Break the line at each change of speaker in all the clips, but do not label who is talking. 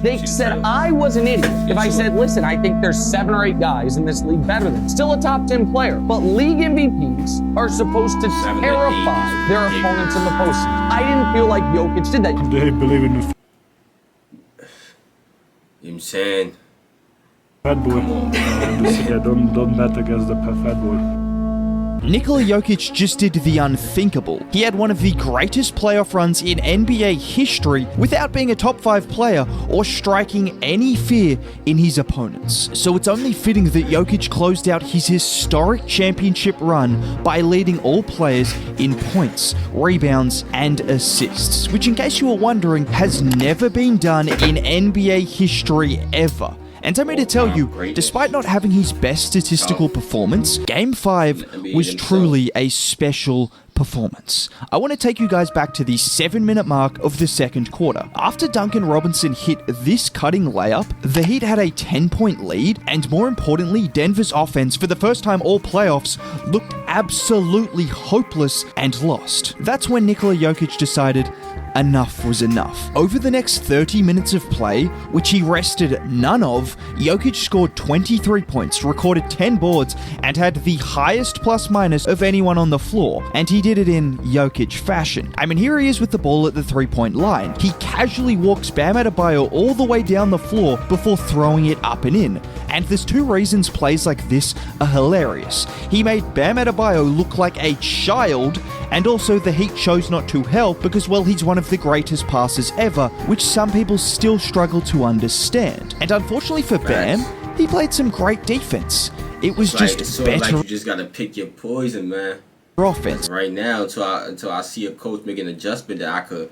They said I was an idiot if I said, listen, I think there's 7 or 8 guys in this league better than still a top 10 player. But league MVPs are supposed to terrify their opponents in the postseason. I didn't feel like Jokic did that.
They believe in the
You know what I'm saying?
fat boy. Yeah, don't bet against the fat boy.
Nikola Jokic just did the unthinkable. He had one of the greatest playoff runs in NBA history without being a top 5 player or striking any fear in his opponents. So it's only fitting that Jokic closed out his historic championship run by leading all players in points, rebounds, and assists, which, in case you were wondering, has never been done in NBA history ever. And I'm here to tell you, despite not having his best statistical performance, Game 5 was truly a special performance. I want to take you guys back to the 7-minute mark of the second quarter. After Duncan Robinson hit this cutting layup, the Heat had a 10-point lead, and more importantly, Denver's offense, for the first time all playoffs, looked absolutely hopeless and lost. That's when Nikola Jokic decided enough was enough. Over the next 30 minutes of play, which he rested none of, Jokic scored 23 points, recorded 10 boards, and had the highest plus-minus of anyone on the floor. And he did it in Jokic fashion. I mean, here he is with the ball at the 3-point line. He casually walks Bam Adebayo all the way down the floor before throwing it up and in. And there's 2 reasons plays like this are hilarious. He made Bam Adebayo look like a child, and also the Heat chose not to help because, well, he's one of the greatest passers ever, which some people still struggle to understand. And unfortunately for Bam, he played some great defense. It was just better.
Like you just gotta pick your poison, man.
Offense.
Right now, until I see a coach make an adjustment that I could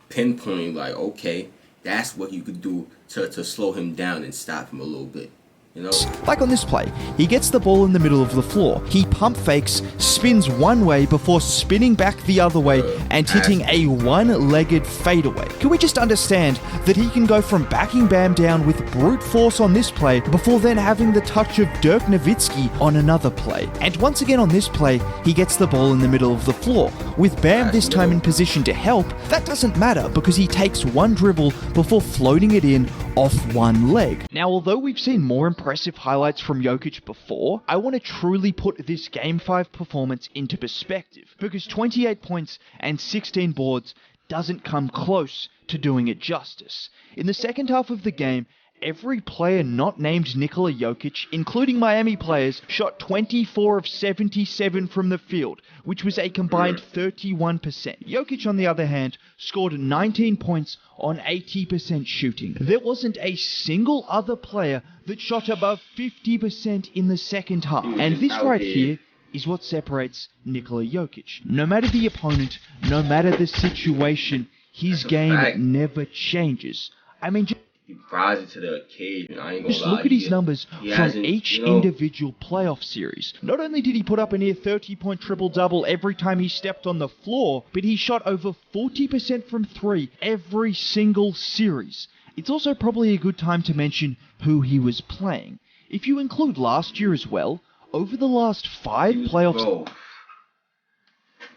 pinpoint, like, okay, that's what you could do to slow him down and stop him a little bit. You know?
Like on this play, he gets the ball in the middle of the floor. He pump fakes, spins one way before spinning back the other way and hitting a one-legged fadeaway. Can we just understand that he can go from backing Bam down with brute force on this play before then having the touch of Dirk Nowitzki on another play? And once again on this play, he gets the ball in the middle of the floor. With Bam this time in position to help, that doesn't matter because he takes one dribble before floating it in off one leg. Now, although we've seen more impressive highlights from Jokic before, I want to truly put this Game 5 performance into perspective, because 28 points and 16 boards doesn't come close to doing it justice. In the second half of the game, every player not named Nikola Jokic, including Miami players, shot 24 of 77 from the field, which was a combined 31%. Jokic, on the other hand, scored 19 points on 80% shooting. There wasn't a single other player that shot above 50% in the second half. And this right here is what separates Nikola Jokic. No matter the opponent, no matter the situation, his game never changes. I mean,
he rises to the occasion. I ain't gonna
just
lie.
look at his numbers from each
you know,
individual playoff series. Not only did he put up a near 30-point triple-double every time he stepped on the floor, but he shot over 40% from 3 every single series. It's also probably a good time to mention who he was playing. If you include last year as well, over the last 5 playoffs...
Bro.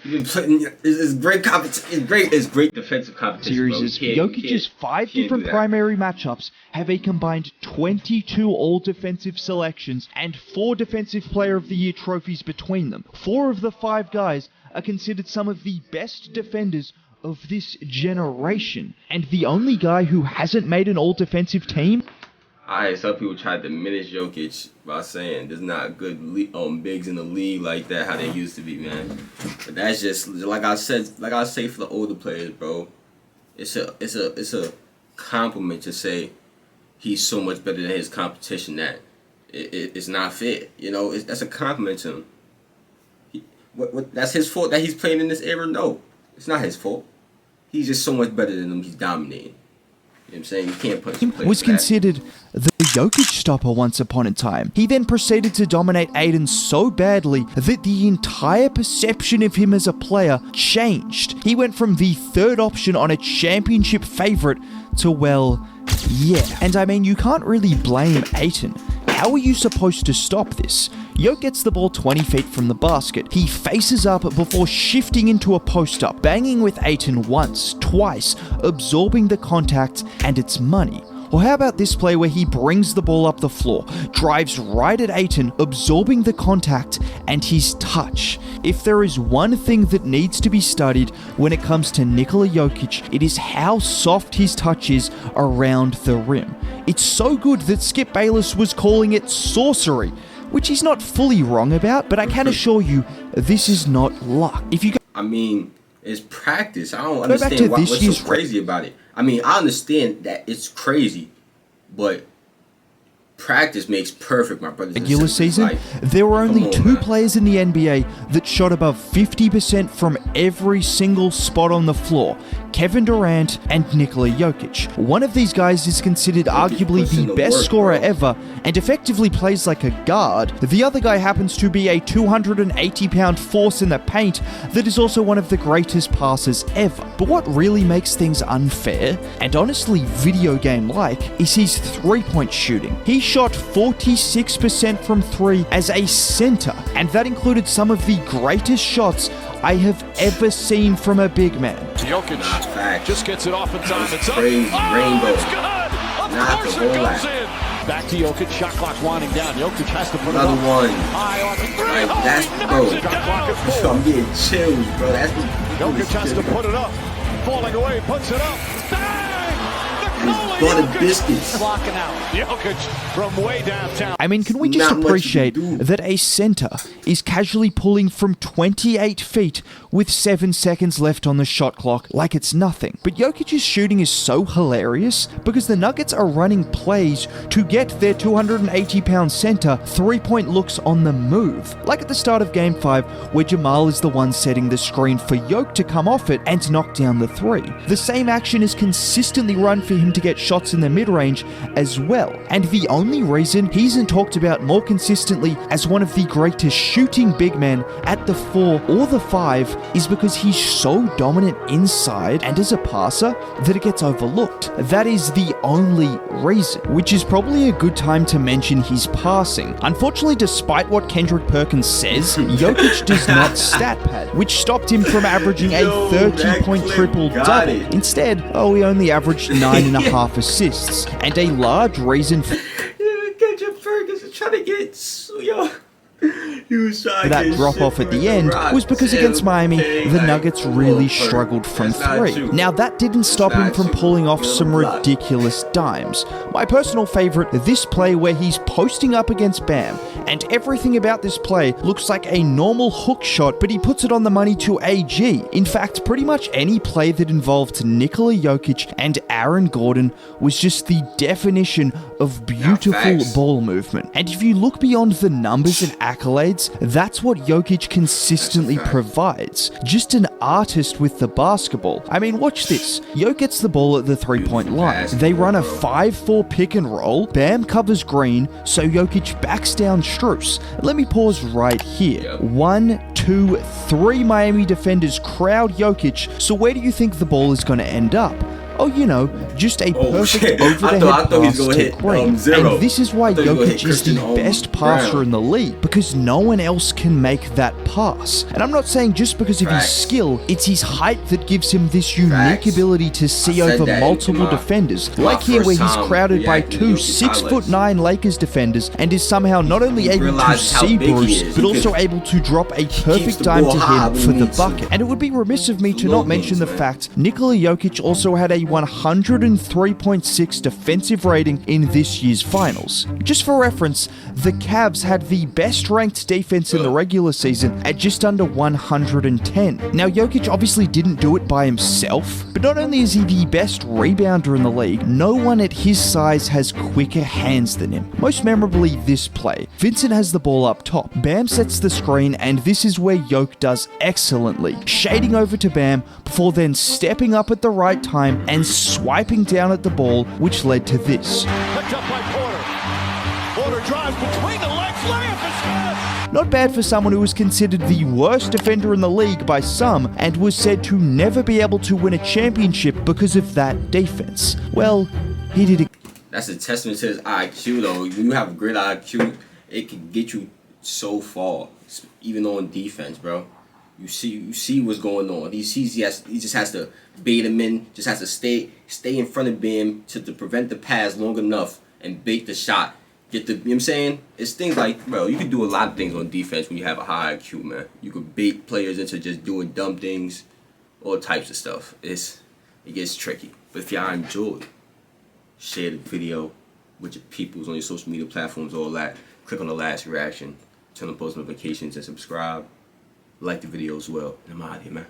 It's great competition. It's great defensive competition.
Series, Jokic's 5 different primary matchups have a combined 22 all-defensive selections and 4 Defensive Player of the Year trophies between them. 4 of the 5 guys are considered some of the best defenders of this generation, and the only guy who hasn't made an all-defensive team.
Some people try to diminish Jokic by saying there's not good bigs in the league like that, how they used to be, man. But that's just like I say for the older players, bro. It's a compliment to say he's so much better than his competition that it's not fair. You know, that's a compliment to him. That's his fault that he's playing in this era? No, it's not his fault. He's just so much better than them. He's dominating. You know what I'm saying? You can't punch him.
Was considered the Jokic stopper once upon a time. He then proceeded to dominate Aiden so badly that the entire perception of him as a player changed. He went from the 3rd option on a championship favorite to, well, yeah. And I mean, you can't really blame Ayton. How are you supposed to stop this? Jokic gets the ball 20 feet from the basket. He faces up before shifting into a post-up, banging with Ayton once, twice, absorbing the contact, and it's money. Or how about this play where he brings the ball up the floor, drives right at Ayton, absorbing the contact and his touch. If there is one thing that needs to be studied when it comes to Nikola Jokic, it is how soft his touch is around the rim. It's so good that Skip Bayless was calling it sorcery, which he's not fully wrong about, but I can assure you, this is not luck. If you
I mean, it's practice. I don't
back to
understand what's
this year's
so crazy about it. I mean, I understand that it's crazy, but practice makes perfect, my brothers and
regular
sisters.
season,
Like,
there were only
come on,
two
man.
players in the NBA that shot above 50% from every single spot on the floor, Kevin Durant and Nikola Jokic. One of these guys is considered arguably
puts in
the
the
best
work,
scorer
bro.
ever and effectively plays like a guard. The other guy happens to be a 280-pound force in the paint that is also one of the greatest passers ever. But what really makes things unfair, and honestly video game-like, is his three-point shooting. He shot 46% from three as a center, and that included some of the greatest shots I have ever seen from a big man.
Jokic
Facts.
just gets it off in time. It's up.
Crazy. Rainbow.
It's good. Of
Not
course
the
it
whole
goes
lot.
in. Back to Jokic. Shot clock winding down. Jokic has to put
Another
it up.
one.
High on the three.
Like, that's, bro.
Shot clock at 4.
I'm getting chills, bro. That's what
Jokic has to put it up. Falling away, puts it up. Bang! Nikola
Butter
Jokic
biscuits.
clocking out. Jokic from way downtown.
I mean, can we just
Not much
appreciate
you can do.
that a center is casually pulling from 28 feet with 7 seconds left on the shot clock like it's nothing? But Jokic's shooting is so hilarious because the Nuggets are running plays to get their 280-pound center three-point looks on the move. Like at the start of Game 5, where Jamal is the one setting the screen for Jokic to come off it and knock down the three. The same action is consistently run for him to get shots in the mid-range as well. And the only reason he isn't talked about more consistently as one of the greatest shooting big men at the 4 or the 5 is because he's so dominant inside and as a passer that it gets overlooked. That is the only reason, which is probably a good time to mention his passing. Unfortunately, despite what Kendrick Perkins says, Jokic does not stat pad, which stopped him from averaging a
Yo, that
30-point
clip
triple-double.
got it.
Instead, he only averaged 9.5 assists, and a large reason for
Kendrick Ferguson is trying to get, yo. He was trying to
that
get
drop
shit
off at
from
the end
Rock
was because
Tim
against Miami,
King,
the
like,
Nuggets
come
really
on, Ferg.
struggled from
That's not
three.
true.
Now that didn't stop him
not
from
true.
pulling off
Get on
some
the block.
ridiculous dimes. My personal favorite, this play where he's posting up against Bam, and everything about this play looks like a normal hook shot, but he puts it on the money to AG. In fact, pretty much any play that involved Nikola Jokic and Aaron Gordon was just the definition of beautiful
facts.
ball movement. And if you look beyond the numbers and accolades, that's what Jokic consistently
That's a fact.
provides. Just an artist with the basketball. I mean, watch this. Jokic gets the ball at the three-point line. They run a 5-4 pick and roll. Bam covers Green, so Jokic backs down Strus. Let me pause right here.
Yep.
1, 2, 3 Miami defenders crowd Jokic, so where do you think the ball is going to end up? Oh, just a
Oh,
perfect
shit.
over-the-head
I thought he was
pass
gonna
to
hit,
Green.
zero.
And this is why
I thought he was gonna
Jokic
hit
is the
Christian
best passer
Brown.
in the league, because no one else can make that pass. And I'm not saying just because of his
Facts.
skill, it's his height that gives him this unique
Facts.
ability to see
I said
over
that in
multiple
my-
defenders.
my
Like here where
first
he's
time
crowded by
reacting to
two
Jokic's
6'9" Lakers defenders and is somehow not only able to
realizes how
see
big he
Bruce,
is.
but
He
also
can-
able to drop a perfect
the
dime
ball
to
high
him
when
for
he
the
needs to.
bucket. And it would be remiss of me to not
Low
mention the
games, man.
fact Nikola Jokic also had a 103.6 defensive rating in this year's finals. Just for reference, the Cavs had the best ranked defense in the regular season at just under 110. Now, Jokic obviously didn't do it by himself, but not only is he the best rebounder in the league, no one at his size has quicker hands than him. Most memorably, this play. Vincent has the ball up top. Bam sets the screen, and this is where Jokic does excellently, shading over to Bam before then stepping up at the right time and swiping down at the ball, which led to this.
Picked up by Porter. Porter drives between the legs. Layup is good.
Not bad for someone who was considered the worst defender in the league by some and was said to never be able to win a championship because of that defense. Well, he did it.
That's a testament to his IQ, though. When you have a great IQ, it can get you so far, even on defense, bro. You see what's going on. He just has to bait him in. Just has to stay in front of Bam to prevent the pass long enough and bait the shot. You know what I'm saying? It's things like, bro, you can do a lot of things on defense when you have a high IQ, man. You could bait players into just doing dumb things, all types of stuff. It gets tricky. But if y'all enjoyed, share the video with your peoples on your social media platforms, all that. Click on the last reaction, turn on post notifications, and subscribe. Like the video as well. And I'm out of here, man.